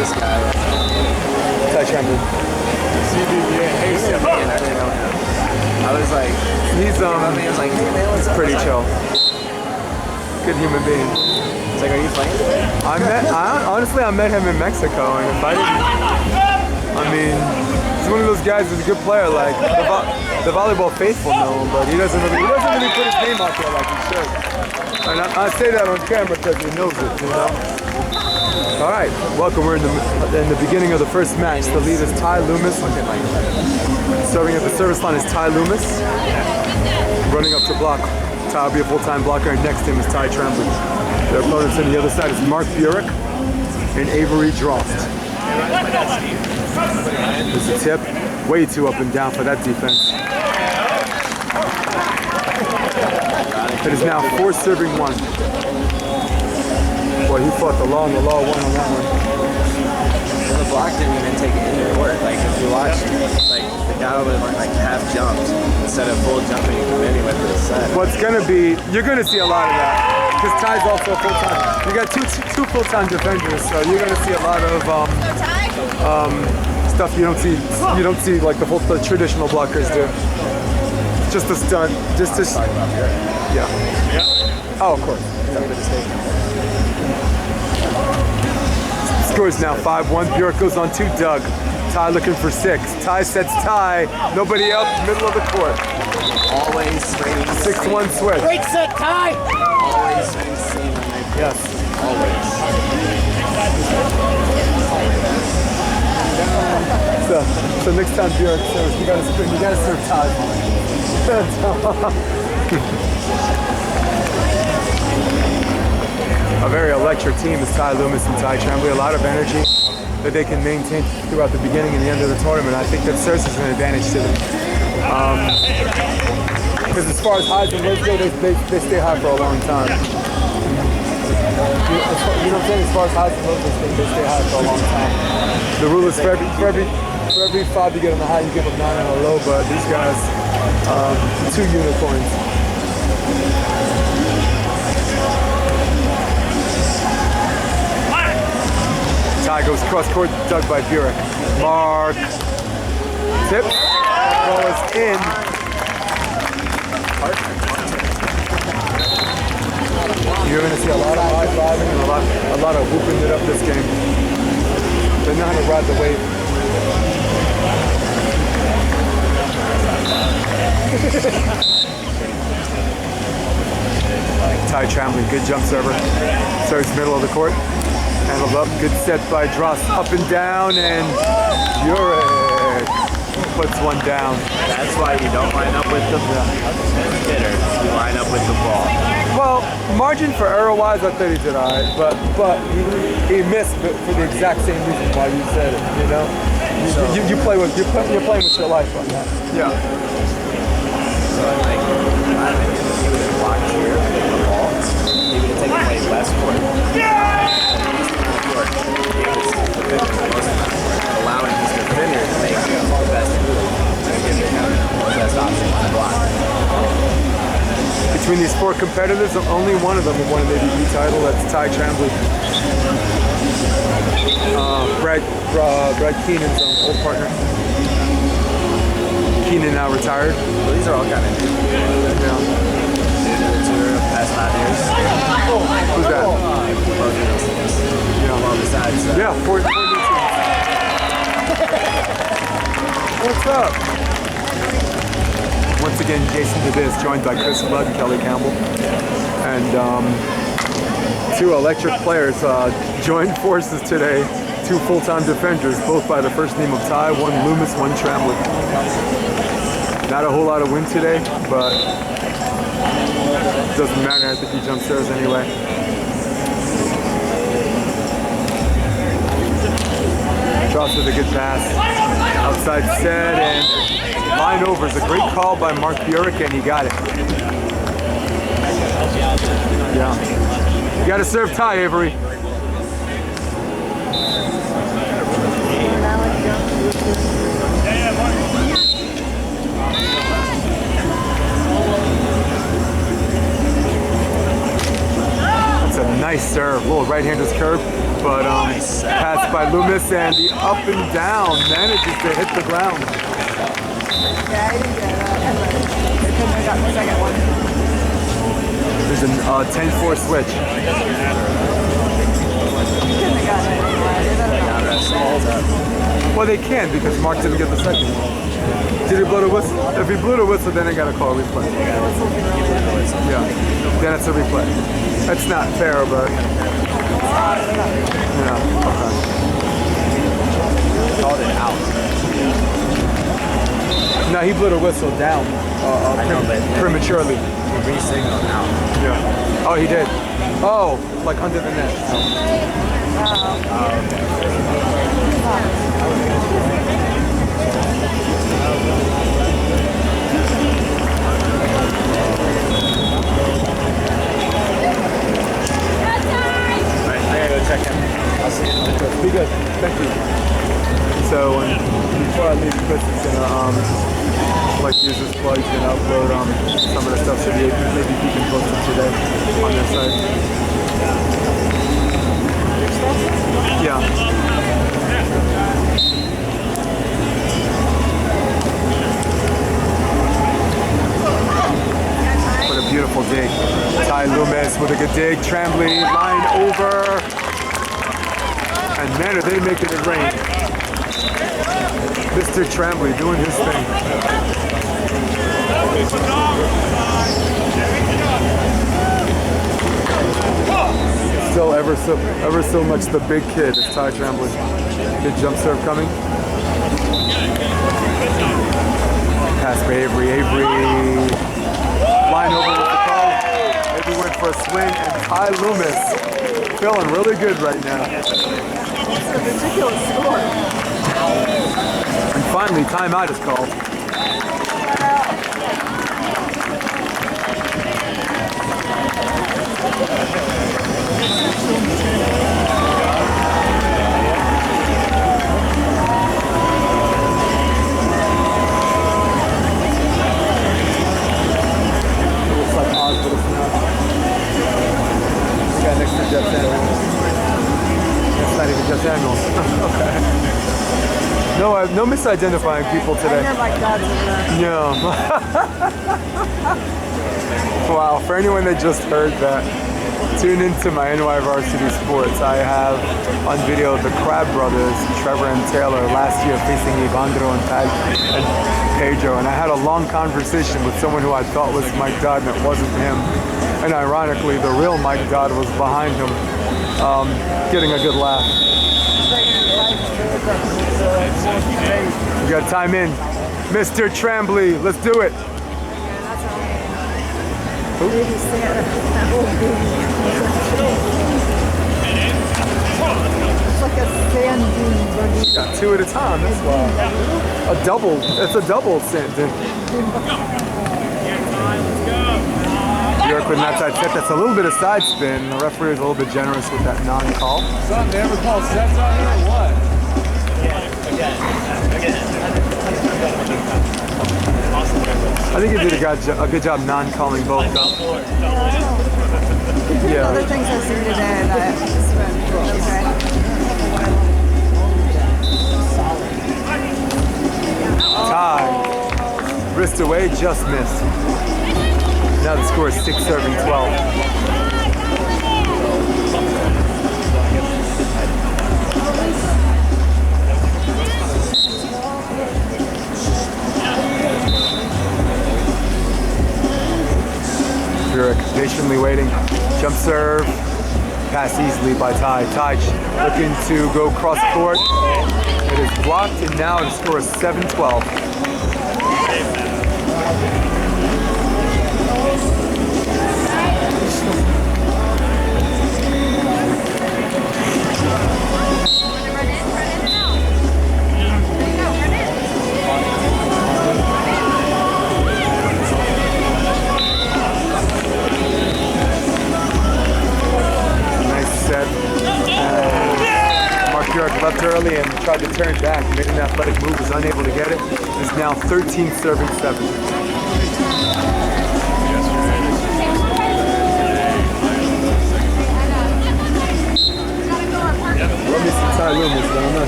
this guy? Ty Tramblie. I was like, he's like, hey man, what's up? pretty chill. Good human being. He's like, are you playing today? Honestly, I met him in Mexico, and if I didn't, I mean, he's one of those guys who's a good player. Like the volleyball faithful know him, but he doesn't really put his name out there like he should. And I say that on camera because he knows it, you know. All right, welcome. We're in the beginning of the first match. The lead is Ty Loomis. Serving at the service line is Ty Loomis. Running up to block. Ty will be a full-time blocker, and next to him is Ty Tramblie. Their opponents on the other side is Burik and Avery Drost. There's a tip. Way too up and down for that defense. It is now 4 serving 1. Boy, he fought the law and the law won on that one. The block didn't even take it into work. Like if you watch, like the guy over there like half jumped instead of full jumping and committing with the set. What's gonna be, you're gonna see a lot of that. Because Ty's also full-time. You got two full-time defenders, so you're gonna see a lot of stuff you don't see like the traditional blockers do. Just a stunt, yeah. Oh, of course. Score is now 5-1. Burik goes on to Doug. Ty looking for 6. Ty sets Ty. Nobody up, middle of the court. Always 6-1 switch. Great set, Ty. Always same. Yes. Always. So next time Burik serves, you gotta serve Ty. A very electric team is Ty Loomis and Ty Tramblie. A lot of energy that they can maintain throughout the beginning and the end of the tournament. I think that serves as an advantage to them. Because as far as highs and lows go, they stay high for a long time. You know what I'm saying? As far as highs and lows, they stay high for a long time. The rule is for every 5 you get on the high, you give them 9 on the low, but these guys, 2 unicorns. Ty goes cross-court, dug by Burik. Mark. Tip. Ball is in. You're going to see a lot of high-fiving and a lot of whooping it up this game. They know how to ride the wave. Ty Tramblie, good jump server. Serves middle of the court. Handled up, good set by Drost. Up and down, and Burik puts one down. That's why you don't line up with the hitter. You line up with the ball. Well, margin for error-wise, I thought he did all right, but he missed for the exact same reason why you said it. You know, you're playing with your life on that. Yeah. So like, I think if he would have blocked here with the ball, he would have taken away less court. Allowing his defender to make the best move to give him the best option on the block. Between these 4 competitors, only one of them will win an AVP title. That's Ty Tramblie. Brad Keenan's old partner. Keenan now retired. Well, these are all kind of new. Yeah. The tour of past 5 years. Who's that? Yeah. Well, besides. Yeah, 4 new teams. What's up? Once again, Jason DeViz, joined by Chris Flood and Kelly Campbell. And 2 electric players joined forces today. 2 full-time defenders, both by the first name of Ty. One Loomis, one Tramblie. Not a whole lot of wind today, but it doesn't matter. I think he jump serves anyway. Drost with a good pass. Outside set, and line over is a great call by Mark Burik, and he got it. Yeah. You got to serve Ty, Avery. That's a nice serve. Little right-hander's curve. But pass by Loomis and the up and down manages to hit the ground. Yeah, I didn't get that. They couldn't have gotten the second one. There's a 10-4 switch. Couldn't have gotten it anyway. Well, they can because Mark didn't get the second one. Did he blow the whistle? If he blew the whistle, then they got to call a replay. Yeah, then it's a replay. That's not fair, but yeah. Okay. Called it out. No, he blew the whistle down prematurely. He re-signaled out. Yeah. Oh, he did. Oh, like under the net. Alright, I gotta go check him. I'll see you. Be good. Thank you. So before I leave, Chris is gonna like use this plug and upload some of the stuff so maybe he can post it today on their site. Yeah. What a beautiful dig. Ty Loomis with a good dig. Tramblie line over. And man, are they making it rain. Mr. Tramblie doing his thing. Still ever so much the big kid is Ty Tramblie. Good jump serve coming. Pass by Avery. Avery line over with the call. Avery went for a swing and Ty Loomis feeling really good right now. It's a ridiculous score. And finally, timeout is called. Looks like Oz, but it's not. This guy next to Jeff Samuels. That's not even Jeff Samuels. Okay. No misidentifying people I today. hear my dad's in there. No. Wow, for anyone that just heard that, tune into my NY Varsity Sports. I have on video the Crab brothers, Trevor and Taylor, last year facing Evandro and Pedro. And I had a long conversation with someone who I thought was Mike Dodd, and it wasn't him. And ironically, the real Mike Dodd was behind him, getting a good laugh. We got time in. Mr. Tramblie, let's do it. Baby Santa. That old baby. It's like a sand dune buggy. Got two at a time, that's why. A double, it's a double sand dune. Burik with an outside set, that's a little bit of side spin. The referee is a little bit generous with that non-call. Something, they ever call sets on here or what? I think he did a good job non-calling both. Yeah. Other things I've seen today that it's been okay. Tie. Wrist away, just missed. Now the score is 6-12. Burik patiently waiting. Jump serve. Pass easily by Ty. Ty looking to go cross court. It is blocked, and now the score is 7-12. Burik left early and tried to turn back, made an athletic move, was unable to get it. It is now 13-7.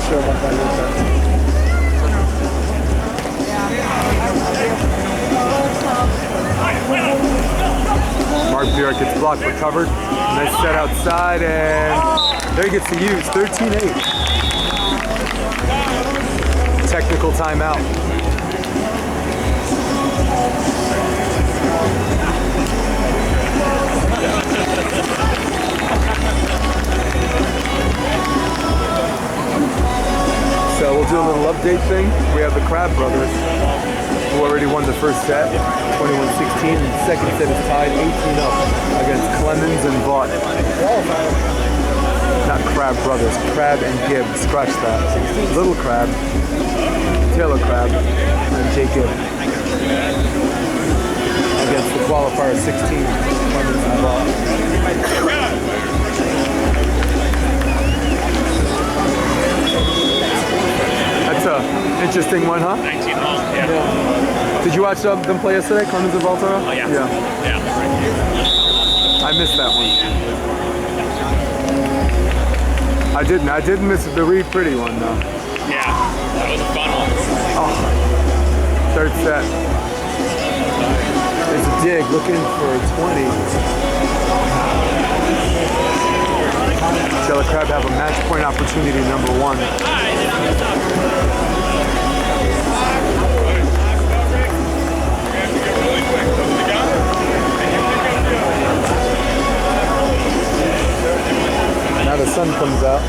sure about that yet. Mark Burik gets blocked, recovered. Nice set outside, and there he gets to use 13-8. Technical timeout. So we'll do a little update thing. We have the Crab brothers, who already won the first set, 21-16, and the second set is tied 18-up against Clemens and Vaught. Not Crab brothers, Crab and Gibb, scratch that. Little Crab, Taylor Crab, and Jake Gibb. Against the qualifier 16, Clemens and Vaught. That's an interesting one, huh? 19 home, yeah. Did you watch them play yesterday, Clemens and Valtero? Oh, yeah. Yeah. I missed that one. I didn't miss the Reed Pretty one, though. Yeah, that was a fun one. Oh. Third set. There's a dig looking for a 20. Taylor Crab have a match point opportunity, number 1. Now the sun comes out.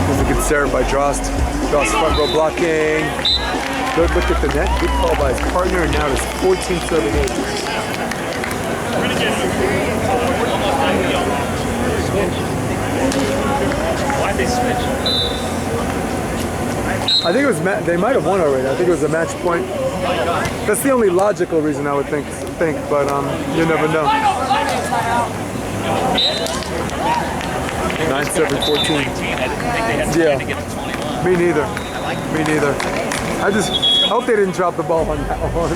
There's a good serve by Drost. Drost front row blocking. Good look at the net. Good call by his partner. And now it's 14-7-8. Why'd they switch? I think it was they might have won already. I think it was a match point. That's the only logical reason I would think, but you never know. 9-7-14. Yeah. Me neither. Me neither. I just hope they didn't drop the ball on that one.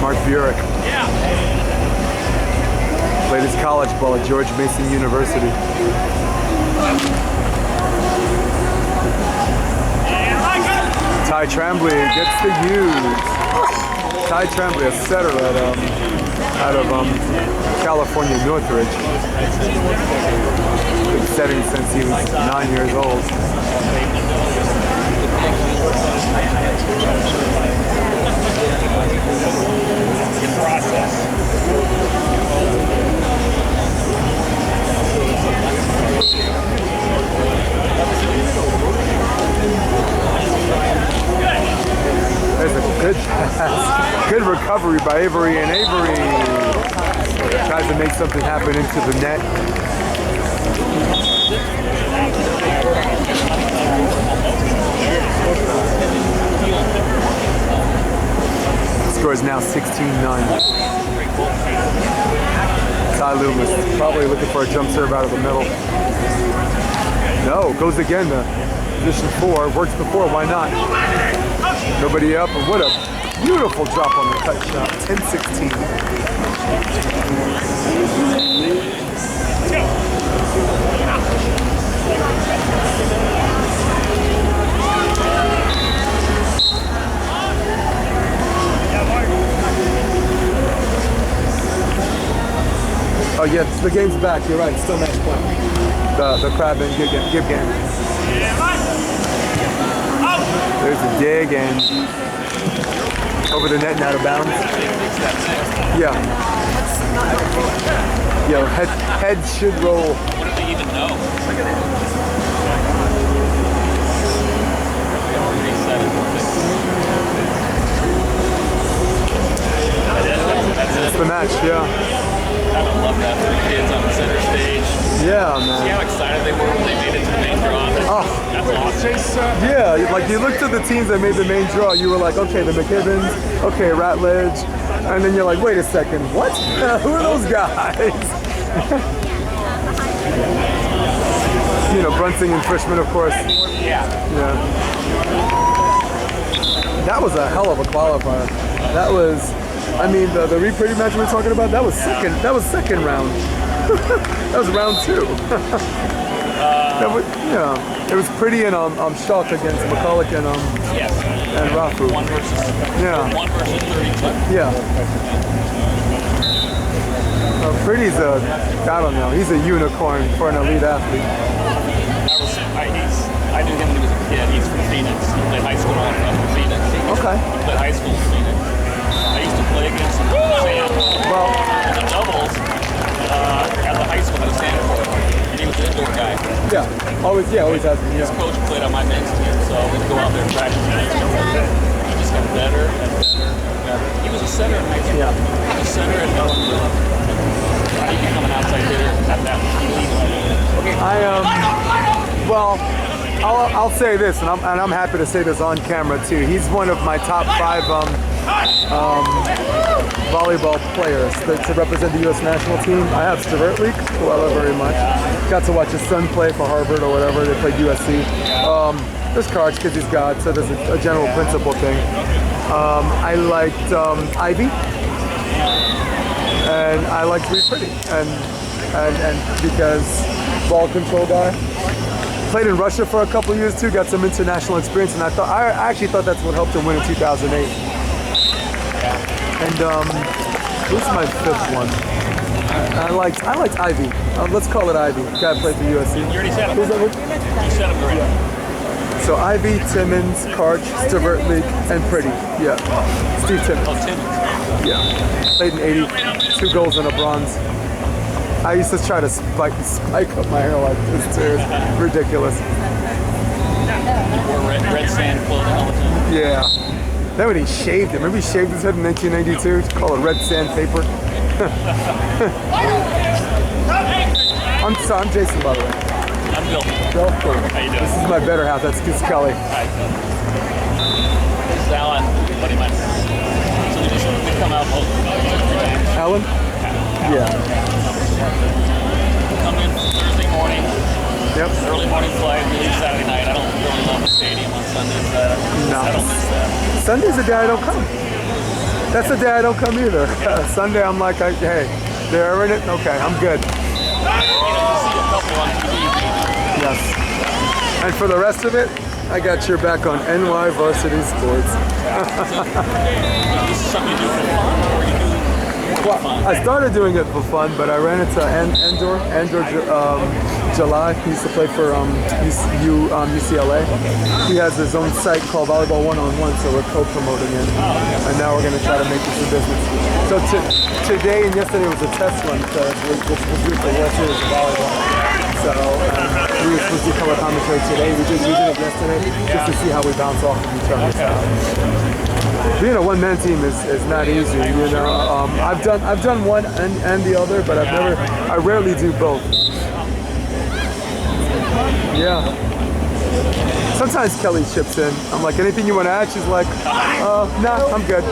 Mark Burik. Played his college ball at George Mason University. Ty Tramblie gets the use. Ty Tramblie, a setter out of California, Northridge. Been setting since he was 9 years old. There's a good pass. Good recovery by Avery, and Avery tries to make something happen into the net. Score is now 16-9. Loomis probably looking for a jump serve out of the middle. No, goes again to position 4. Works before, why not? Nobody up, and what a beautiful drop on the cut shot. 10-16. Oh yeah, the game's back. You're right. Still match point. The Crab and Gibb game. There's a dig and over the net and out of bounds. Yeah. Yeah. Head should roll. What did they even know? That's the match. Yeah. I love that for the kids on the center stage. Yeah, See man. how excited they were when they made it to the main draw? Oh. That's awesome. Yeah, like you looked at the teams that made the main draw, you were like, okay, the McKibbins, okay, Ratledge, and then you're like, wait a second, what? Who are those guys? you know, Brunson and Frischman, of course. Yeah. Yeah. That was a hell of a qualifier. That was, I mean, the re-pretty match we were talking about, that was second round. That was round 2. That was, yeah. It was pretty and shocked against McCulloch and Yes. and Rafu. 1 versus 32. Yeah. Pretty's I don't know, he's a unicorn for an elite athlete. I knew him when he was a kid. He's from Phoenix. He played high school in Phoenix. Okay. He played high school in Phoenix. I used to play against him in the doubles at the high school at a Santa Cruz. And he was an indoor guy. Yeah, always has been. His coach played on my men's team, so we'd go out there and practice. He just got better and better and better. He was a center in high school. Yeah. He was a center in Ellensburg. How do you become an outside hitter at that level? Well, I'll say this, and I'm happy to say this on camera too. He's one of my top 5 volleyball players to represent the U.S. national team. I have Stvertlik, who I love very much. Got to watch his son play for Harvard or whatever. They played USC. There's cards because he's God, so there's a general principle thing. I liked Ivy, and I liked Reed Pretty, and because ball control guy. Played in Russia for a couple years too, got some international experience, and I actually thought that's what helped him win in 2008. And who's my 5th one? I liked Ivy. Let's call it Ivy. Guy played for USC. You already said him. Who's that one? You said him already. Yeah. So Ivy, Timmons, Karch, Stvertlik, and Pretty. Yeah. Steve Timmons. Oh, Timmons. Yeah. Played in 80. 2 goals and a bronze. I used to try to spike up my hair like this too. It's ridiculous. He wore red sand clothing all the time. Yeah. Then when he shaved it, remember he shaved his head in 1992? It's called a red sandpaper. I'm Jason, by the way. I'm Bill. Bill? Cool. How you doing? This is my better half. That's Kelly. Hi. This is Alan, buddy of mine. So we come out both 3 times. Alan? Yeah. Come in Thursday morning. Yep. Early morning flight. We leave Saturday night. I don't really love the stadium on Sundays. No. I don't miss that. Sunday's the day I don't come. That's the day I don't come either. Sunday I'm like, hey, they're in it? Okay, I'm good. You see a couple on TV. Yes. And for the rest of it, I got your back on NY Varsity Sports. This is something you do for fun, or you do more for fun? I started doing it for fun, but I ran into Andor July. He used to play for UCLA. He has his own site called Volleyball 1-on-1, so we're co-promoting it. And now we're going to try to make this a business. So today and yesterday was a test run because this was good for World Series of Volleyball. So we were supposed to do color commentary today. We did it yesterday just to see how we bounce off of each other. Being a one-man team is not easy. You know, I've done one and the other, but I rarely do both. Yeah. Sometimes Kelly chips in. I'm like, anything you want to add? She's like, nah, I'm good.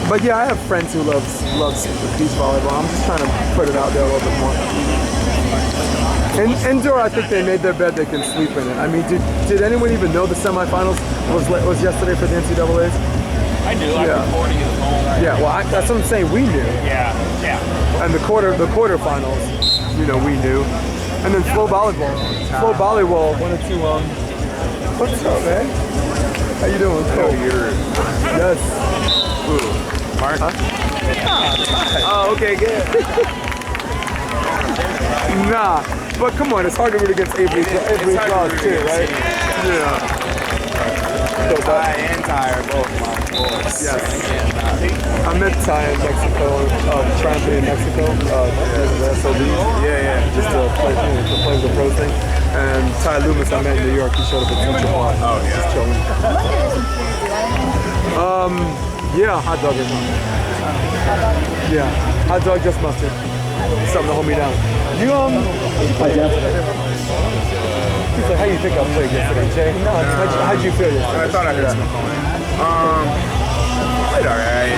But yeah, I have friends who loves beach volleyball. I'm just trying to put it out there a little bit more. Indoor, I think they made their bed. They can sleep in it. I mean, did anyone even know the semifinals was yesterday for the NCAA's? I knew. I was reporting it at home. Yeah, well, that's what I'm saying. We knew. Yeah. And the quarterfinals, you know, we knew. And then flow volleyball. Flow volleyball wanted to what's up, man? How you doing? Cool. Yes. Ooh. Mark? Huh? Oh, okay, good. Nah, but come on, it's hard to root against Avery Drost too, right? Yeah. Ty and Ty are both my boys. Yes. I met Ty in Mexico, Tramblie in Mexico, the SOB. Yeah. Just to play the pro thing. And Ty Loomis I met in New York. He showed up at Central Park. Oh, yeah. Just chilling. Yeah, hot dog is mustard. Yeah, hot dog just mustard. Something to hold me down. You He's like, how you think I played yesterday, Jay? No, how'd you feel yesterday? I thought I heard some calling. Played alright.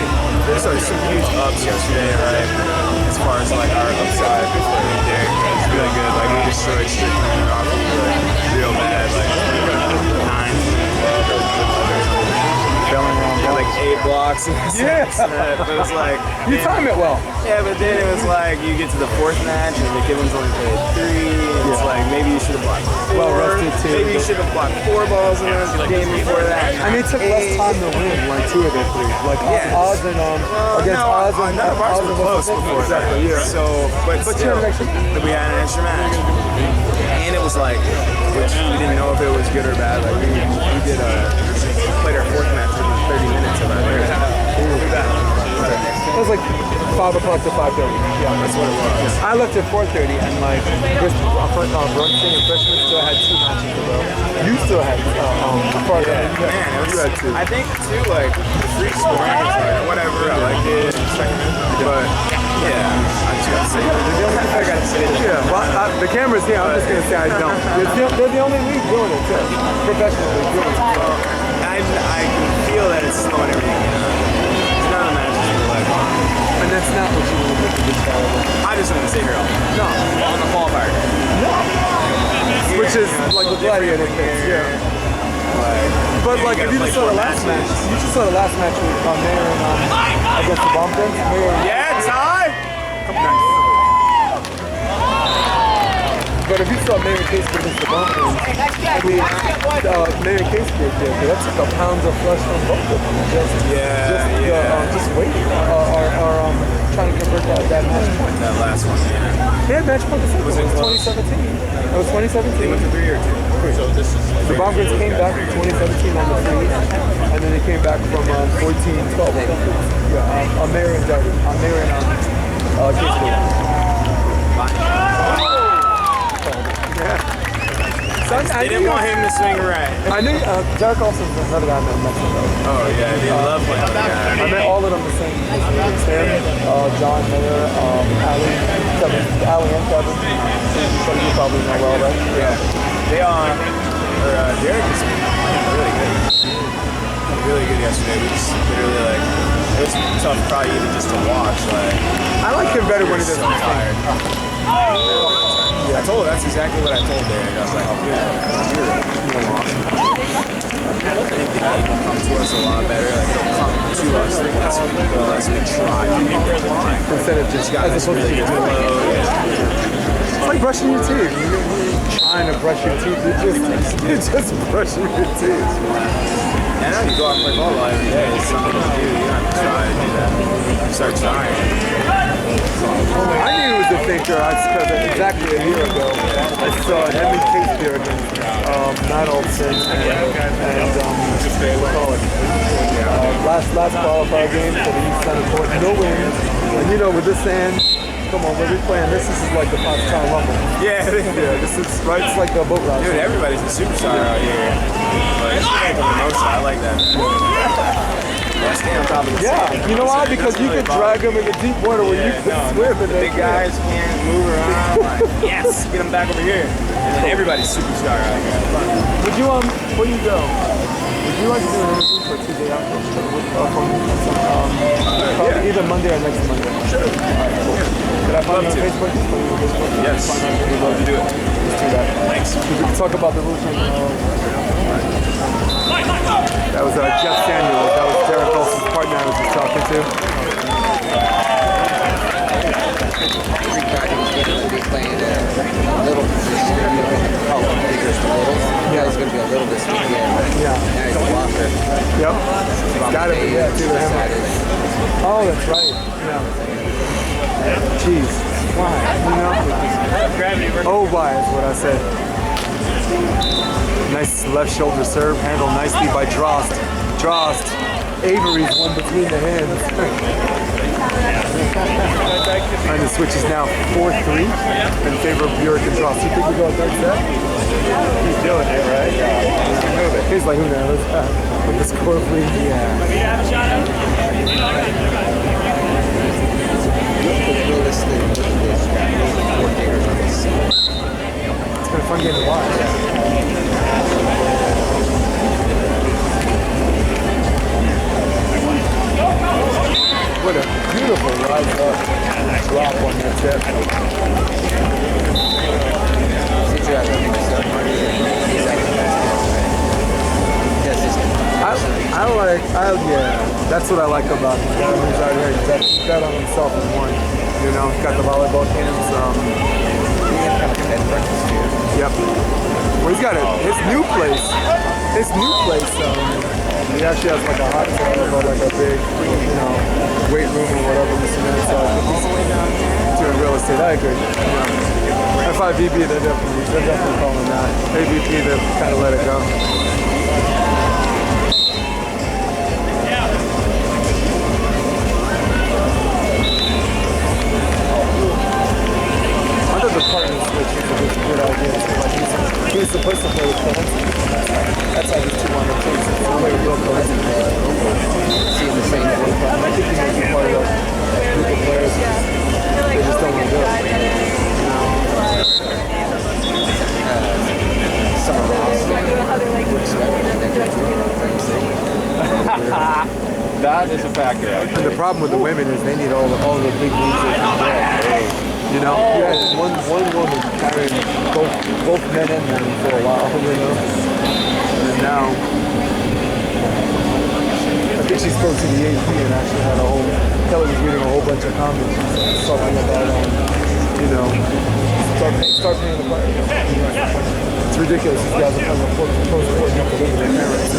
there's like some huge ups yesterday, right? As far as like our upside, Derek was really good. Like we destroyed Strickland off real bad, like 9, 12, got like 8 blocks. Yeah. But it was like You time it well. yeah, but then it was like you get to the 4th match and McKibben's only played 3. And it's like maybe you should have blocked 4. Well rested too. Maybe you should have blocked 4 balls in the game before that. And they took less time to win, like 2 of their 3. Like Yes. Oz and against Oz and none of ours Oz were and close Wilson. before that. Exactly, yeah. So, but you still, had an extra- we had an extra match, and it was like, which we didn't know if it was good or bad. Like we played our 4th match within 30 minutes of our It was like 5 o'clock to 5:30. Yeah, That's what it was. I left at 4:30 and like Brunson and Freshman still had 2 matches to go. You still had part Yeah, of man, it was, you had 2. I think too, like the free scoring is like whatever. I liked it, but yeah, I just say I gotta say it. Yeah, well, the camera's here. I'm just gonna say I don't. They're the only league doing it too. Professional league doing it. I can feel that it's slowing everything down. None of the matches were like on. And that's not what you want to do. I just want to stay here all day. No. On the qualifier. Which is like the gladiator thing. Yeah. But like if you just saw the last match, you just saw the last match with Mayor and against the Bumpkins. Yeah, Ty! But if you saw Mayor Case against the Bumpkins, I mean, Mayor Case did good. That took a pounds of flesh from both of them. Just waiting or trying to convert that match point. That last one, yeah. They had match point. Was it 2017? It was 2017. They went to 3 or 2. So this is The Bumpkins came back from 2017 on the free, and then they came back from 14-12. Yeah, Mayor and Case. They didn't want him to swing right. I knew Derek Olson's another guy I met in Mexico. Oh yeah, they love playing with that. I met all of them the same day. John Mayer, Allie and Kevin. So you probably know well, right? Yeah. They are. Derek is really good. Really good yesterday. We just literally like it was tough, probably even just to watch. Like I like him better when he doesn't so tired. I told that's exactly what I told Derek. I was like, oh, you're awesome. I think he can come to us a lot better. Like he'll come to us unless we try to make their line. instead of just Got this really good flow. It's like brushing your teeth. You're trying to brush your teeth. You're just brushing your teeth. I know you go out and play volleyball every day. It's something to do. You don't have to try to do that. You start trying. I knew he was a thinker because exactly a year ago, I saw Henry Case there against Matt Olson and we'll call it last qualifier game for the East Center Court. No wins. And you know, with this hand, come on, when we're playing this is like the Foxtown Rumble. Yeah, This is right. It's like the boat ride. dude, everybody's a superstar out here. But it's like a promotion. I like that. Yeah, stay on top of the Yeah, you know why? Because you can drag them in the deep water where you can swim. The big guys can't move around. Like, yes, get them back over here. And then everybody's superstar out here. Would you before you go, would you like to do an interview for Tuesday after probably either Monday or next Monday? Sure. Could I find you on Facebook? Yes, we'd love to do it. Let's do that. Thanks. We can talk about the rules. That was Jeff Samuels. That was Derek Olson's partner I was just talking to. Every practice we're going to be playing a little position. How figures the little. Yeah, he's going to be a little this weekend. Yeah. Now he's a blocker. Yep. It's got to be. Yeah, too. Oh, that's right. Yeah. Jeez. Why? You know? Oh, why is what I said. Nice left shoulder serve, handled nicely by Drost. Avery's one between the hands. And the switch is now 4-3 in favor of Burik and Drost. You think we go a third set? He's doing it, right? Yeah. He's like, who knows? With the score free. It's been a fun game to watch. What a beautiful rise up drop on that tip. Yeah, that's what I like about him. He's out here, he's bet on himself and won. You know, he's got the volleyball hands. Yep. Well, he's got his new place. He actually has like a hot tub or like a big, you know, weight room or whatever. So he's doing real estate. I agree. Yeah. FIVB, they're definitely calling that. AVP, they've kind of let it go. I thought the partner switch was a good idea. Like he's supposed to play with Huntington. That's how these two want to play. So they play real close. Seeing the same thing. I think he might be part of a group of players. They just don't want to do it. Summer Ross. That is a fact, yeah. And the problem with the women is they need all the big moves they can get. You know, you had one woman carrying both men and women for a while, you know. And now, I think she spoke to the AP and actually had Kelly was reading a whole bunch of comments talking about, you know, start paying the players. It's ridiculous. These guys are coming post-sport to live with their parents.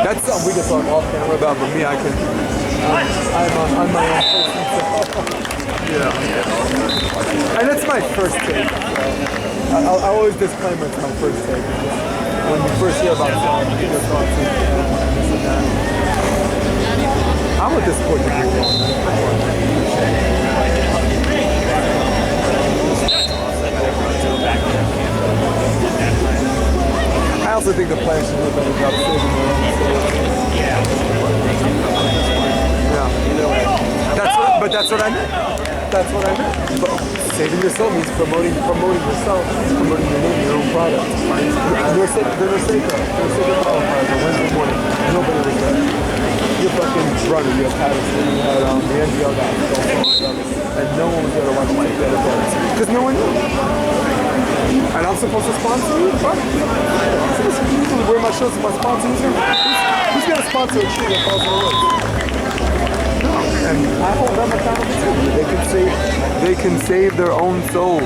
That's something we can talk off camera about, but me, I'm on my own person. Yeah. And it's my first take. I always disclaim it's my first take. When you first hear about something, you just thoughts and this and that. I'm a disappointed I also think the players should do a better job saving their own souls. Yeah. But that's what I meant. That's what I meant. But saving your soul means promoting yourself, promoting your name, your own product. They're safer qualifiers on Wednesday morning. Nobody was there. You're fucking running, you had Patterson, you had the NGL guys, and no one was there to watch you take that advantage. Because no one knew. And I'm supposed to sponsor you? Fuck. Wear my shirts with my sponsors. Who's going to sponsor a shoe that falls on the road? No. And I hold them accountable too. They can save their own soul.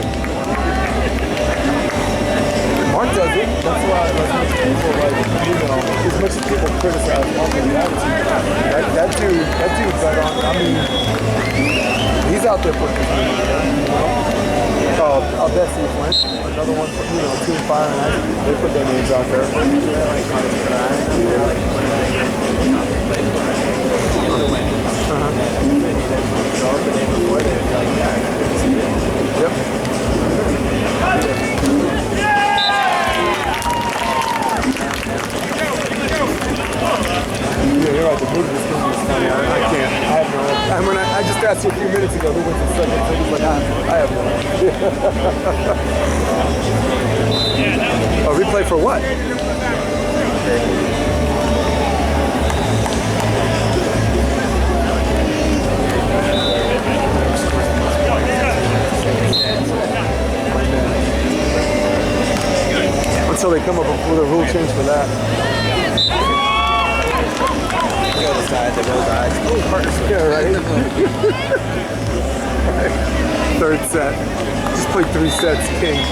Mark does it. That's why as much people as much as people criticize Mark and the attitude, that dude bet on. I mean, he's out there putting his name out there. I'll bet Steve Flint, another one, Team Fire and Ice, they put their names out there. Yep. Yeah, you're right, the movie is going to be funny. I can't. I have no idea. I mean, I just asked you a few minutes ago who went to second, so he's like, I have no idea. Oh, replay for what? Until they come up with a rule change for that. The other side, the roll eyes. Oh, partnership. Yeah, right. Third set. Just played 3 sets, king.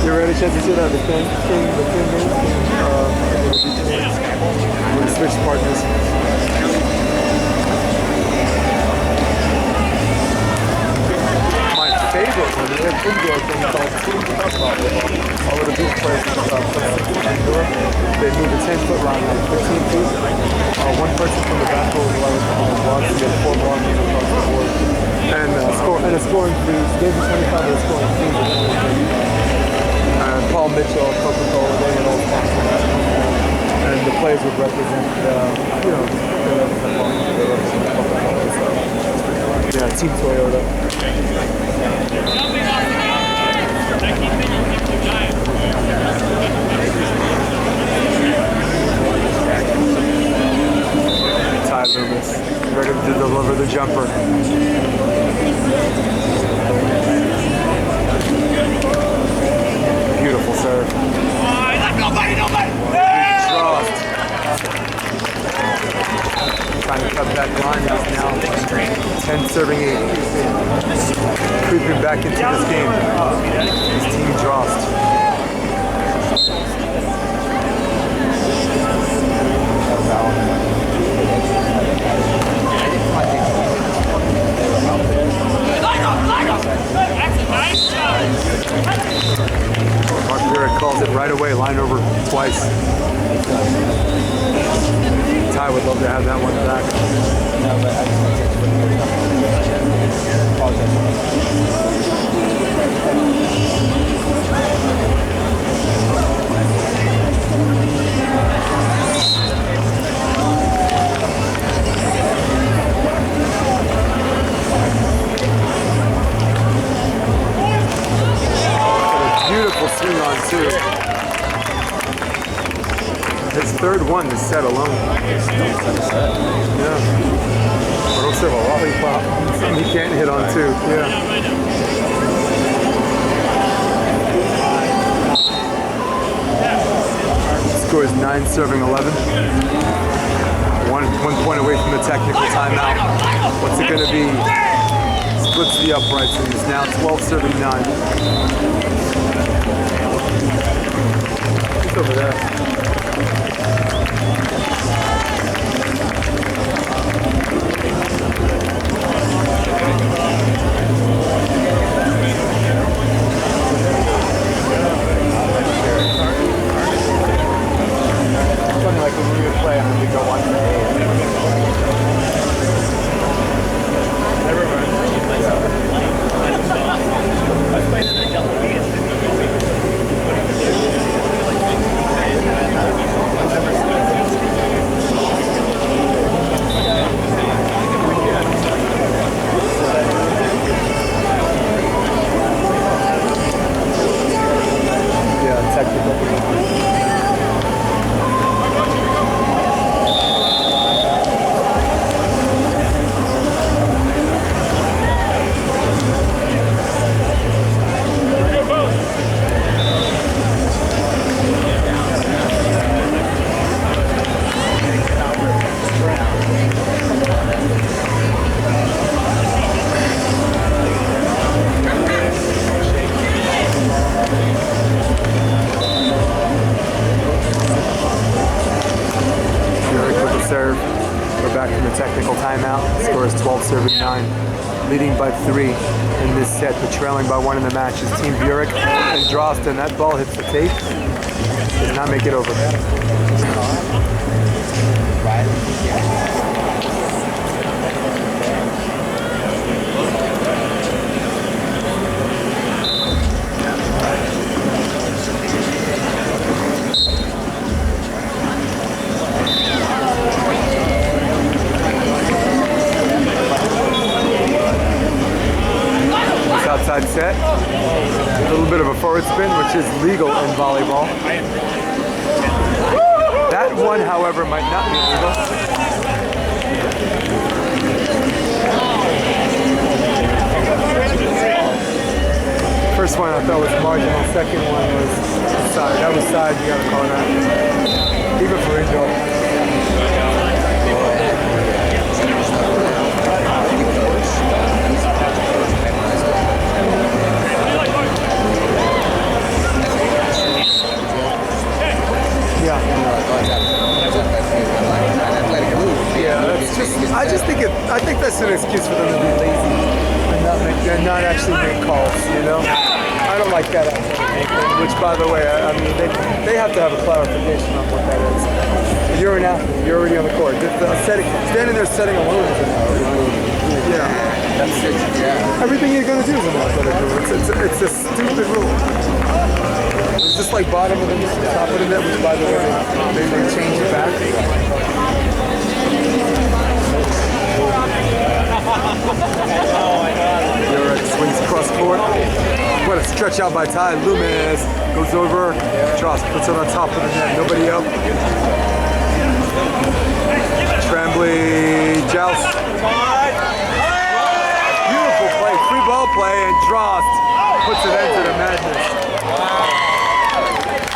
You ready, Chance? You should have the king game. We switched partners. My favorite one is an indoor thing called team volleyball. All of the big players indoor. They move the 10-foot line like 15 feet. One person from the back row will on the blocks to get 4 blocks across the board. And a scoring freeze. Gave me 25 of a scoring freeze. And Paul Mitchell, Coca-Cola, they had all sponsored that. And the players players would represent, you know, yeah, Team Toyota. Ty Loomis, ready to deliver the jumper. Beautiful serve. Drost. Trying to cut that line. He's now 10 serving 8. Creeping back into this game. His team Drost. Burik calls it right away, line over twice. Ty would love to have that one back. Beautiful swing on two. His third one this set alone. Yeah. Or don't serve a lollipop. Something he can't hit on two. Yeah. Score is 9 serving 11. One point away from the technical timeout. What's it going to be? Splits the uprights and is now 12 serving 9. It's over there. It's funny, like when we would play and we go 1 to 8. Yeah, technical. Serve. We're back from the technical timeout. Score is 12 serving 9. Leading by 3 in this set, but trailing by 1 in the match is Team Burik and Drost. And that ball hits the tape. Does not make it over. Outside set, a little bit of a forward spin, which is legal in volleyball. That one, however, might not be legal. First one I thought was marginal, second one was side. That was side, you gotta call that. Even for Angel. I think that's an excuse for them to be lazy and not actually make calls, you know? I don't like that attitude, which, by the way, I mean, they have to have a clarification on what that is. If you're an athlete, you're already on the court. Standing there setting alone is an athlete. Yeah. That's it, yeah. Everything you're going to do is an athletic rule. It's a stupid rule. Is this like bottom of the top of the net, which by the way, they changed it back? Burik swings across court. What a stretch out by Ty. Loomis goes over. Drost puts it on top of the net. Nobody up. Tramblie joust. Beautiful play. Free ball play, and Drost puts an end to the madness.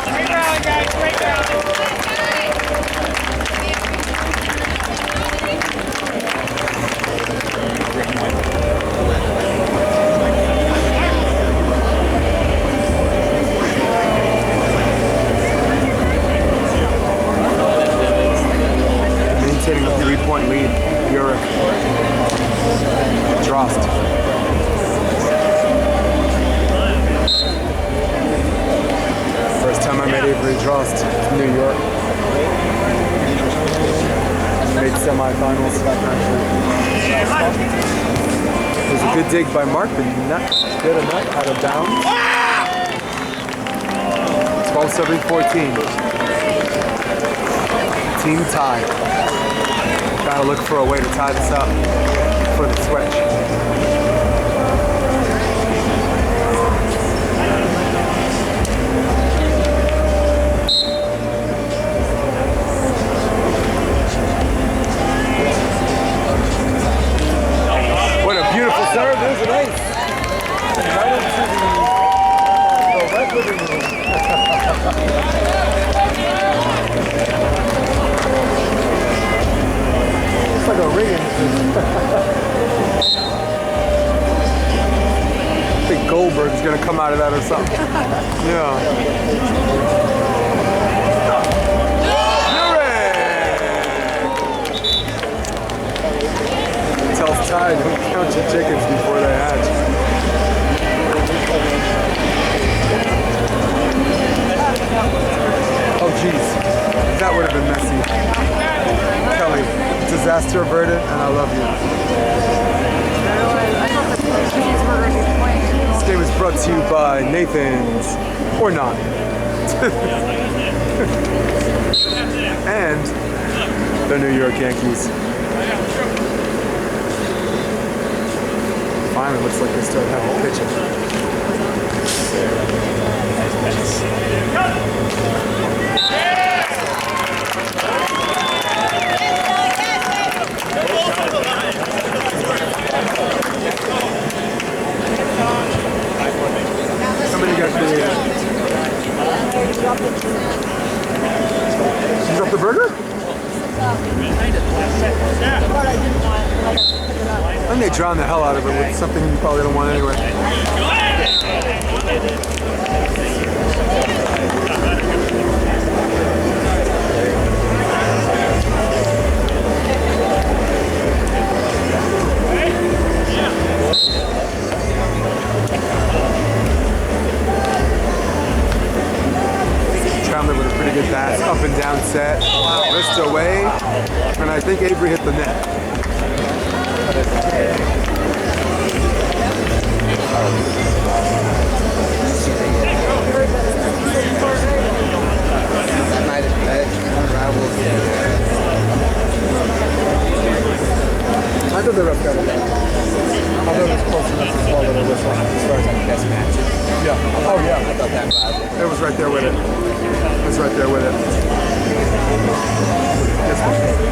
Great round, guys. Great round. Maintaining a 3-point lead. Burik. Drost. First time I met Avery Drost in New York. Made semifinals. It was a good dig by Mark, but not good enough out of bounds. 12-14. Team tie. Gotta look for a way to tie this up for the switch. What a beautiful serve. There's an ace. Right into the red living room. It's like a ring. I think Goldberg's gonna come out of that or something. Yeah. Tells Ty to count your chickens before they hatch. Oh geez, that would have been messy. Kelly, disaster averted, and I love you. This game is brought to you by Nathan's, or not. And the New York Yankees. Finally looks like they start having pitching. How many guys do we have? You dropped the burger? I think they drown the hell out of it with something you probably don't want anyway. Tramblie with a pretty good pass, up and down set, wrist away, and I think Avery hit the net. That might have been unraveled. I thought the ref got it back. I thought it was close enough to swallow the whistle. As far as like best matches. Yeah. Oh yeah. I thought that vibe. It was right there with it. It was right there with it. Yes, I'm with you.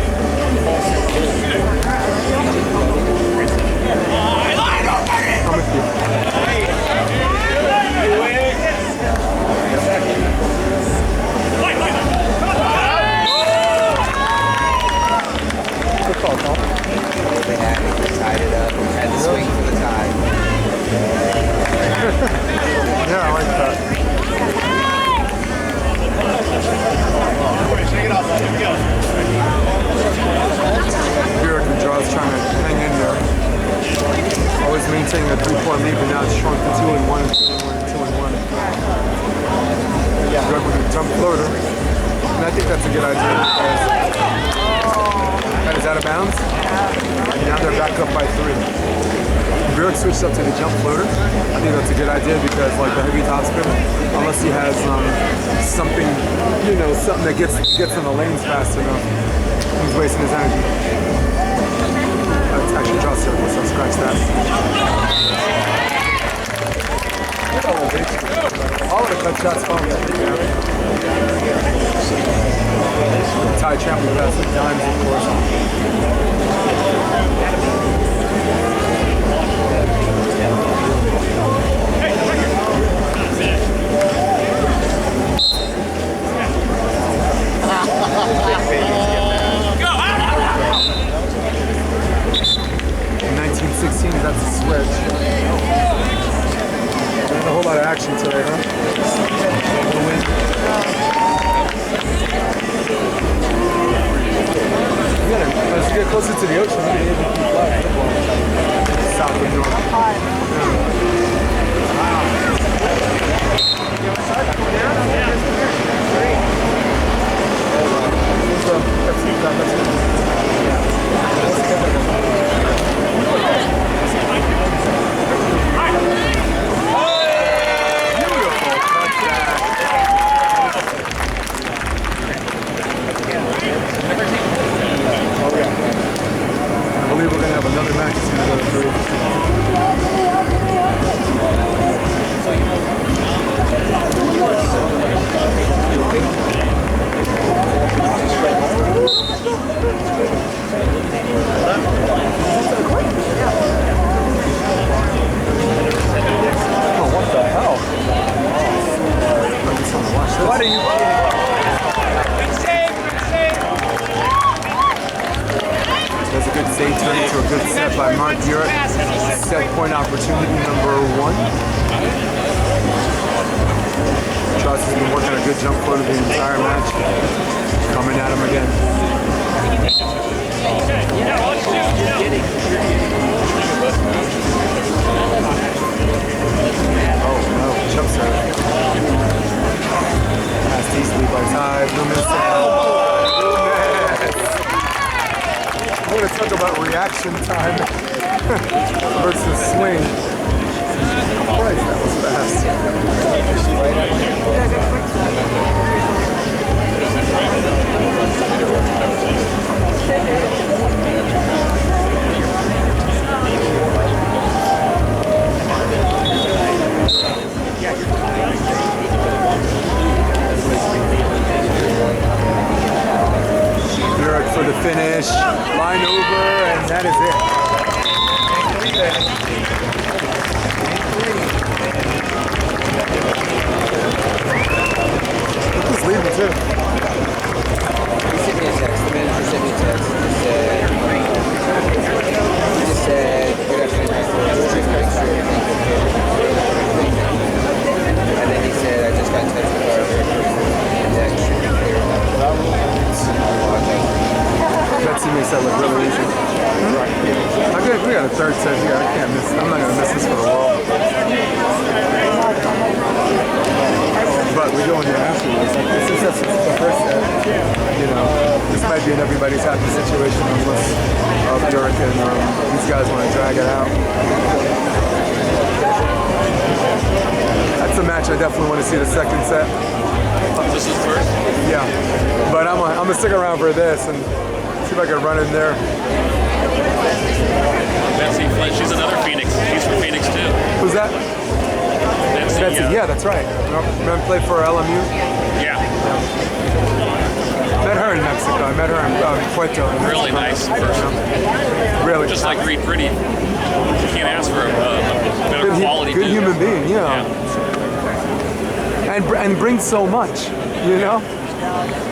Good call, Tom. They had it, they tied it up, had to swing for the tie. Yeah, I like that. Burik and Drost trying to hang in there. Always maintaining a 3-point lead, but now it's shrunk to 2-1 and 2-1. Yeah, good with a jump floater. And I think that's a good idea because that is out of bounds. And now they're back up by 3. Burik switched up to the jump floater. I think that's a good idea because like the heavy topspin, unless he has something, you know, something that gets in the lanes fast enough, he's wasting his energy. That's actually Drost circle, so scratch that. All of the cut shots phone. Ty Tramblie has some dimes, of course. In 1916, that's a switch. Not a whole lot of action today, huh? As you get closer to the ocean, look at the AVP flag. South of North. I believe we're going to have another match. It's going to go to 3. Oh, what the hell? What are you doing? That's a good save, turn into a good set by Burik. Set point opportunity number 1. Drost has been working a good jump floater the entire match. Coming at him again. Oh no, jump serve. Passed easily by Ty. Loomis. We're going to talk about reaction time versus swing. Christ, that was fast. Burik for the finish, line over, and that is it. Look who's leaving too. He sent me a text. The manager sent me a text. He just said, good afternoon, Mike. Just make sure everything's okay. And then he said, I just got in touch with our and that should be clear enough. Betsy makes that look really easy. We got a third set here. I can't miss. I'm not going to miss this for the world. But we're going there afterwards. Like, this is just the first set. You know, this might be an everybody's happy situation unless Burik and these guys want to drag it out. That's a match I definitely want to see the second set. This is first? Yeah. But I'm going to stick around for this and see if I can run in there. Betsy, she's another Phoenix. She's from Phoenix too. Who's that? Betsy, yeah, that's right. Remember play for LMU? Yeah. Met her in Mexico. I met her in Puerto. Really nice person. Really. Just like Reed Pretty. You can't ask for a better quality good dude. human being, yeah. And brings so much, you know?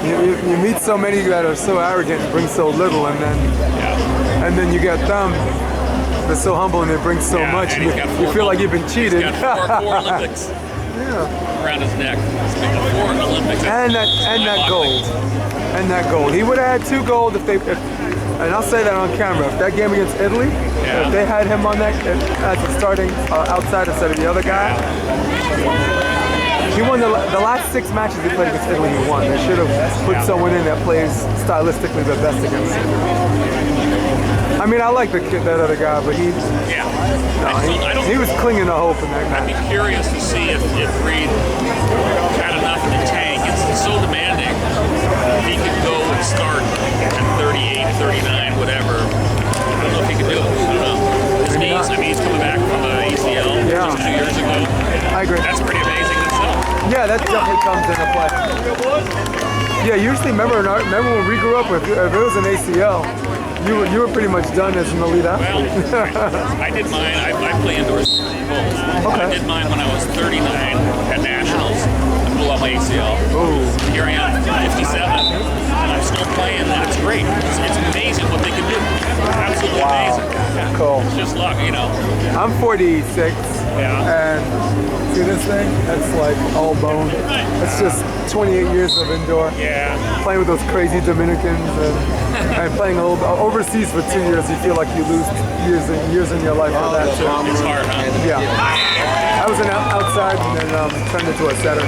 You meet so many that are so arrogant and bring so little, and then you get them that's so humble and they bring so much, and you feel like you've been cheated. He's got four Olympics around his neck. He's been to 4 Olympics. And that gold. He would have had 2 gold if and I'll say that on camera. If that game against Italy, if they had him on that as a starting outside instead of the other guy. He won the last 6 matches he played against Italy. He won. They should have put someone in that plays stylistically the best against him. I mean, I like that other guy, but he he was clinging to hope in that I'd be match. curious to see if Reed had enough in the tank. It's so demanding. He could go and start at 38, 39, whatever. I don't know if he could do it. I don't know. His knees, I mean, he's coming back from the ACL just 2 years ago. I agree. That's pretty amazing itself. Yeah, that definitely comes into play. Yeah, usually remember when we grew up, if it was an ACL, you were pretty much done as an elite athlete. Well, I did mine. I play indoors. I did mine when I was 39 at Nationals. I blew out my ACL. Ooh. Here I am, 57. I'm still playing, and it's great. It's amazing what they can do. Absolutely amazing. Cool. It's just luck, you know. I'm 46, Yeah. and see this thing? That's like all bone. It's just 28 years of indoor. Yeah. Playing with those crazy Dominicans and playing a little bit overseas for 2 years, you feel like you lose years in your life for that too. It's hard, huh? Yeah. I was an outside and then turned into a setter.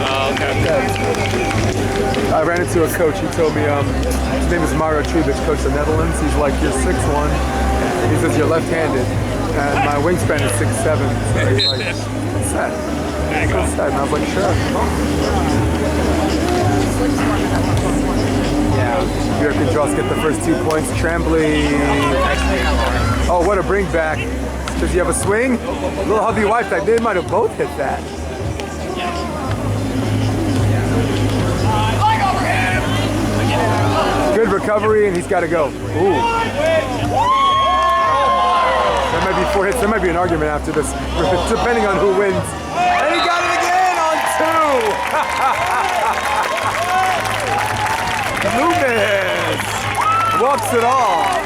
Oh, okay. Yeah. I ran into a coach. He told me his name is Mario Trubich, coach of the Netherlands. He's like, you're 6'1". He says you're left-handed, and my wingspan is 6'7". So he's like, what's that? What's that? And I was like, sure. Yeah. Burik and Drost get the first 2 points. Tramblie. Oh, what a bring back. Does he have a swing? Little hubby wife that they might have both hit that. Good recovery, and he's got to go. Ooh. There might be 4 hits. There might be an argument after this, depending on who wins. And he got it again on 2. Loomis walks it off.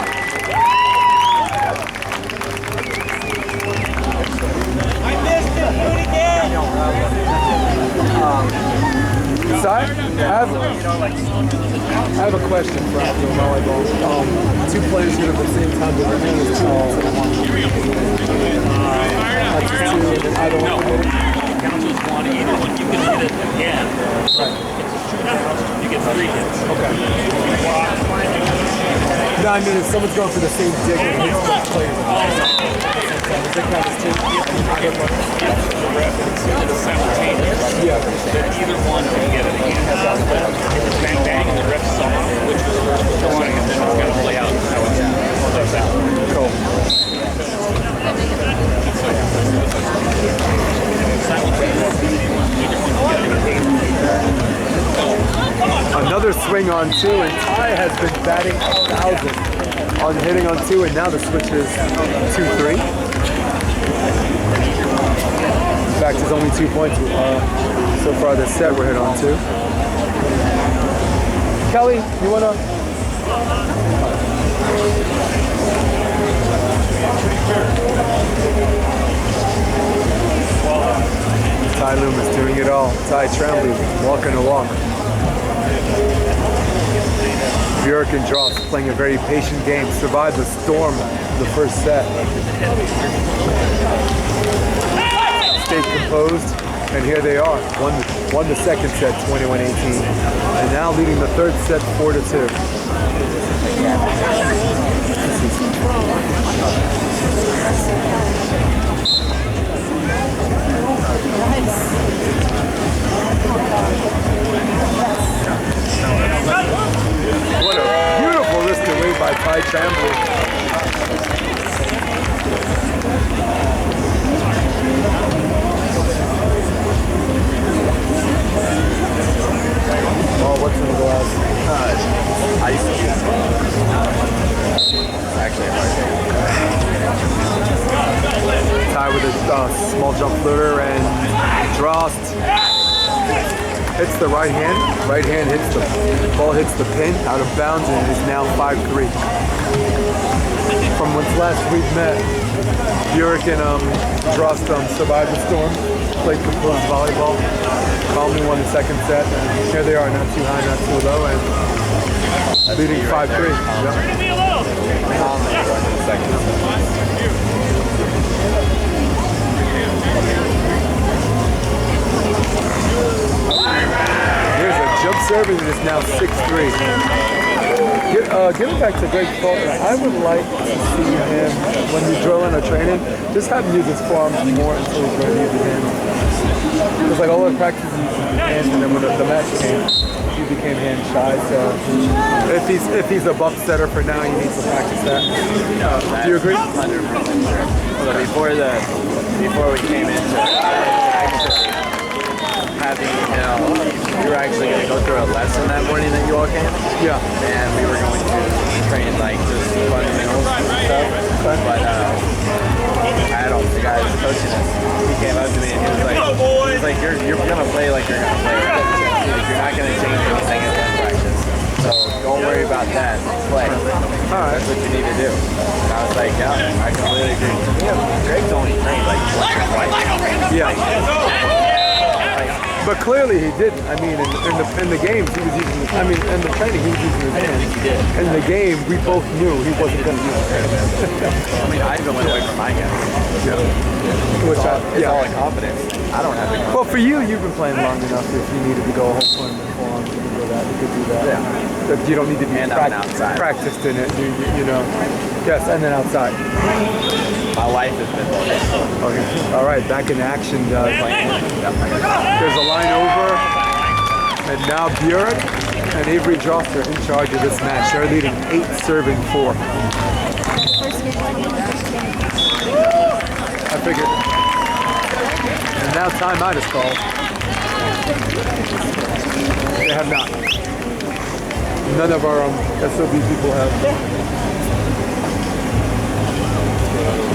So I have a question for outdoor volleyball. 2 players here at the same time, but their name is 2 either one can hit it. It counts as one, either one. You can hit it again. Right. You get 3 hits. Okay. No, I mean if someone's going for the same dig and hits both players. Does that count as 2? The ref is simultaneous. Yeah. That either one can get it again. It's bang bang and the ref saw which was first, which was second, and then it's got to play out how it plays out. Cool. Another swing on 2, and Ty has been batting 1,000 on hitting on 2, and now the switch is 2-3. In fact, it's only 2 points so far this set. We're hit on 2. Kelly, you wanna? Ty Loomis doing it all. Ty Tramblie walking a walk. Burik and Drost playing a very patient game. Survived the storm of the first set. Stayed composed, and here they are. Won the second set 21-18. And now leading the third set 4-2. What a beautiful wrist away by Ty Tramblie. Oh, what's in the glass? Ice. Actually, Ty with a small jump floater, and Drost hits the right hand. Right hand hits the ball, hits the pin out of bounds, and is now 5-3. From when's last week met, Burik and Drost survived the storm, played composed volleyball, calmly won the second set, and here they are, not too high, not too low, and leading 5-3. Yep. Here's a Jump serving is now 6'3". Getting back to Greg Faulkner, I would like to see him, when you drill in or training, just have him use his forearms more until he's ready to use his hands. Because like all the practices he used his hands, and then when the match came, he became hand shy. So if he's a buck setter for now, he needs to practice that. Do you agree? 100%. So before we came into actually having, we were actually going to go through a lesson that morning that you all came. Yeah. And we were going to train like just fundamentals and stuff. But I had all the guys coaching us. He came up to me and he was like, you're going to play like you're going to play. You're not going to change anything in that practice. So don't worry about that. Play. All right. That's what you need to do. And I was like, yeah, I completely agree. Yeah, Greg's only trained like twice. Yeah. But clearly he didn't. I mean, in the games he was using. In the training he was using his hands. He did. In the game, we both knew he wasn't going to use his hands. I mean, I even went away from my guys. Yeah. Which it's all in confidence. I don't have the confidence. Well, for you, you've been playing long enough. If you needed to go a whole tournament full on, you could do that. You could do that. Yeah. But you don't need to be outside. practiced in it. You know. Yes, and then outside. My wife has been there. Okay. All right, back in action, Doug. There's a line over, and now Burik and Avery Drost are in charge of this match. They're leading 8 serving 4. I figured. And now timeout is called. They have not. None of our SOB people have.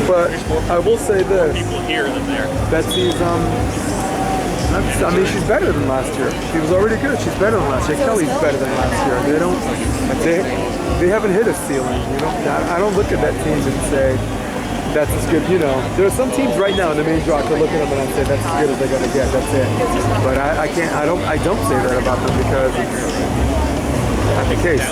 But I will say this. People here than there. Betsy's, she's better than last year. She was already good. She's better than last year. Kelly's better than last year. They haven't hit a ceiling. You know, I don't look at that team and say that's as good. You know, there are some teams right now in the main draw I could look at them and I'd say that's as good as they're gonna get. That's it. But I can't. I don't say that about them because it's not the case.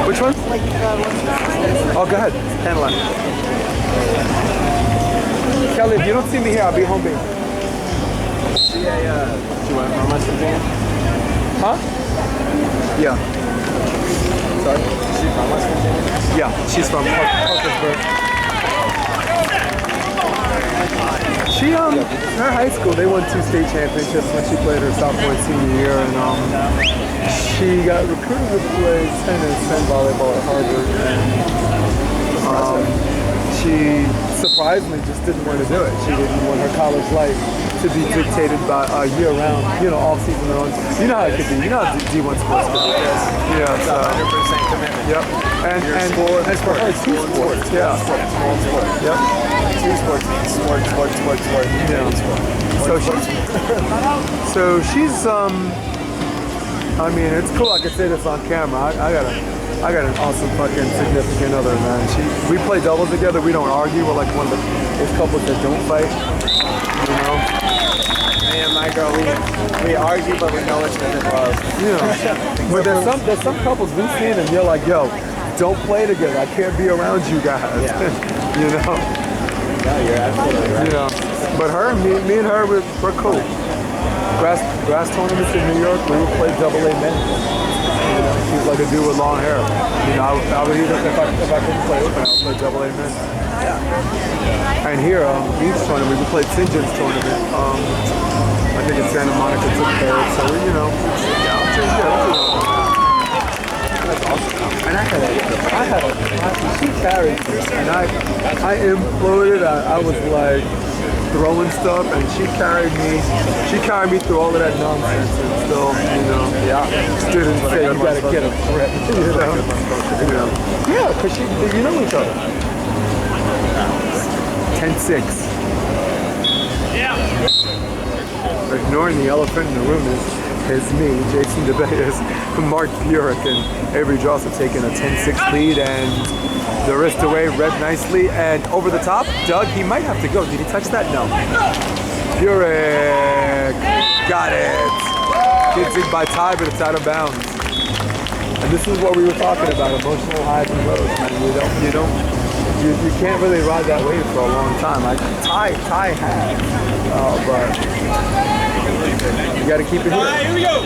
Which one? Oh, go ahead. Handle it. Kelly, if you don't see me here, I'll be home base. She went from West Virginia? Huh? Yeah. Sorry? She's from West Virginia? Yeah, she's from Parkersburg. She, her high school, they won 2 state championships when she played her sophomore and senior year, and she got recruited to play tennis and volleyball at Harvard, and she surprisingly just didn't want to do it. She didn't want her college life to be dictated by year-round, all season long. You know how it could be. You know how D1 sports could be. Yeah, so 100% commitment. Yep. And for her, 2 sports. Yeah. Sport. Yep. 2 sports means sport. Yeah. So she's it's cool I could say this on camera. I got an awesome fucking significant other, man. We play doubles together. We don't argue. We're like one of those couples that don't fight. You know. Me and my girl, we argue, but we know each other love. Yeah. But there's some couples we've seen and you're like, yo, don't play together. I can't be around you guys. Yeah. You know. No, you're absolutely right. You know. But me and her, we're cool. Grass tournaments in New York, we would play AA men. She's like a dude with long hair. I would either, if I couldn't play open, I would play AA men. Yeah. And here, each tournament, we played St. John's tournament. I think in Santa Monica took third. So, that's awesome. And I had a she carried me, and I imploded. I was like throwing stuff, and she carried me through all of that nonsense, and still, didn't say you gotta get a grip, Yeah, because you know each other. 10-6. Yeah. Ignoring the elephant in the room is is me, Jason DeBeas, Mark Burik, and Avery Drost have taken a 10-6 lead, and the wrist away, read nicely, and over the top, Doug, he might have to go. Did he touch that? No. Burik, got it. Gets it by tie, but it's out of bounds. And this is what we were talking about, emotional highs and lows. Man. You can't really ride that wave for a long time. Like Ty has, but you got to keep it here. Here we go.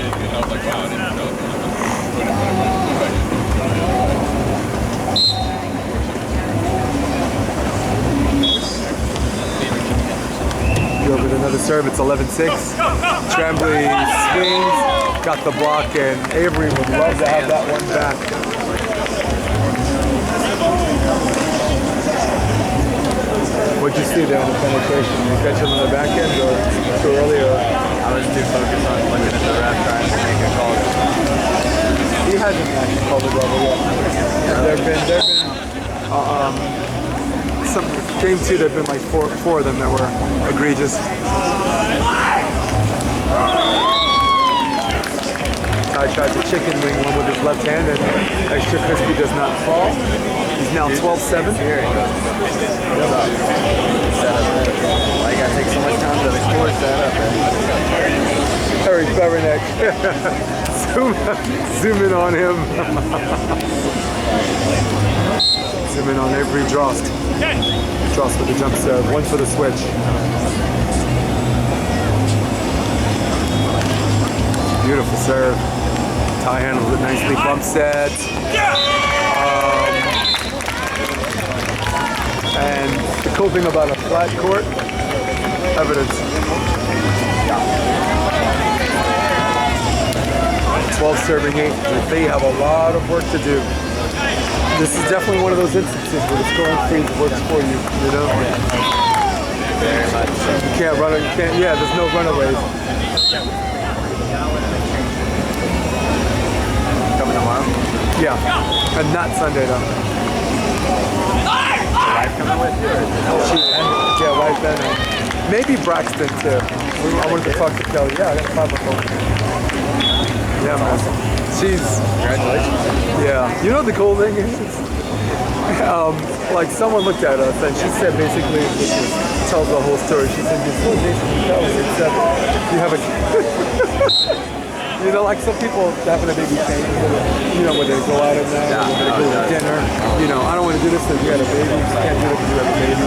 Go with another serve. It's 11-6. Tramblie swings, got the block, and Avery would love to have that one back. What'd you see there in the penetration? You catch him on the back end or too early? Or? I was too focused on looking at the ref trying to make a call. He hasn't actually called the double yet. There've been some game 2. There've been like four of them that were egregious. Ty tries a chicken wing one with his left hand, and extra crispy does not fall. He's now 12-7. Why you gotta take so much time to record that up, man? Eric Berenek. Zoom in on him. Zoom in on Avery Drost. Drost with the jump serve. One for the switch. Beautiful serve. Ty handles it nicely. Bump set. And the cool thing about a flat court, evidence. 12 serving 8. They have a lot of work to do. This is definitely one of those instances where the scoring freeze works for you, you know? Very much so. You can't run it, there's no runaways. Coming tomorrow? Yeah, and not Sunday though. Wife coming with you? Yeah, wife and maybe Braxton too. I wanted to talk to Kelly. Yeah, I got a 5 o'clock. Yeah, man. She's. Congratulations. Yeah. You know the cool thing is, like someone looked at us and she said basically, which tells the whole story. She said, "You're so basically telling except you have a." You know, like some people having a baby change, you know, when they go out at night, when they go to dinner, you know, I don't want to do this because you had a baby, you can't do it because you have a baby.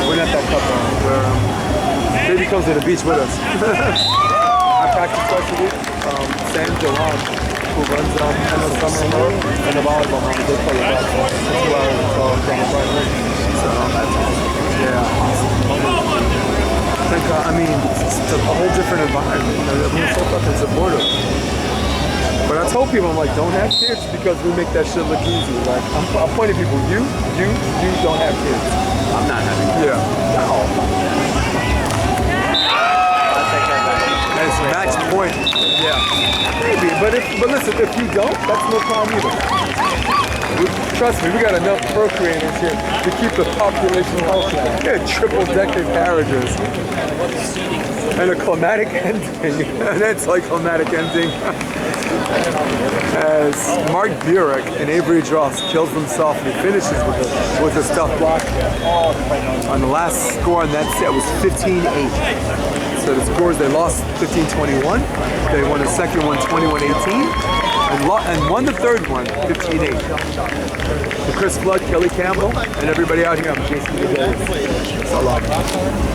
We're not that couple where baby comes to the beach with us. I practice twice a week. Sam Jalan, who runs in the summer mode, and the volleyball mode, they play about 2 hours from the private. So that's awesome. Yeah. I mean, it's a whole different environment. Everyone's so fucking supportive. But I told people, I'm like, don't have kids because we make that shit look easy. Like, I'm pointing people, you don't have kids. I'm not having kids. Yeah. No. That's match point. Yeah. Maybe, but listen, if you don't, that's no problem either. Trust me, we got enough procreators here to keep the population healthy. Yeah, triple-decker carriages. And a climatic ending. An anticlimactic ending. As Mark Burik and Avery Drost kills himself and he finishes with a stuff block. On the last score on that set was 15-8. So the scores, they lost 15-21. They won the second one 21-18. And won the third one 15-8. To Chris Flood, Kelly Campbell, and everybody out here, I'm Jason DeBeas. So long.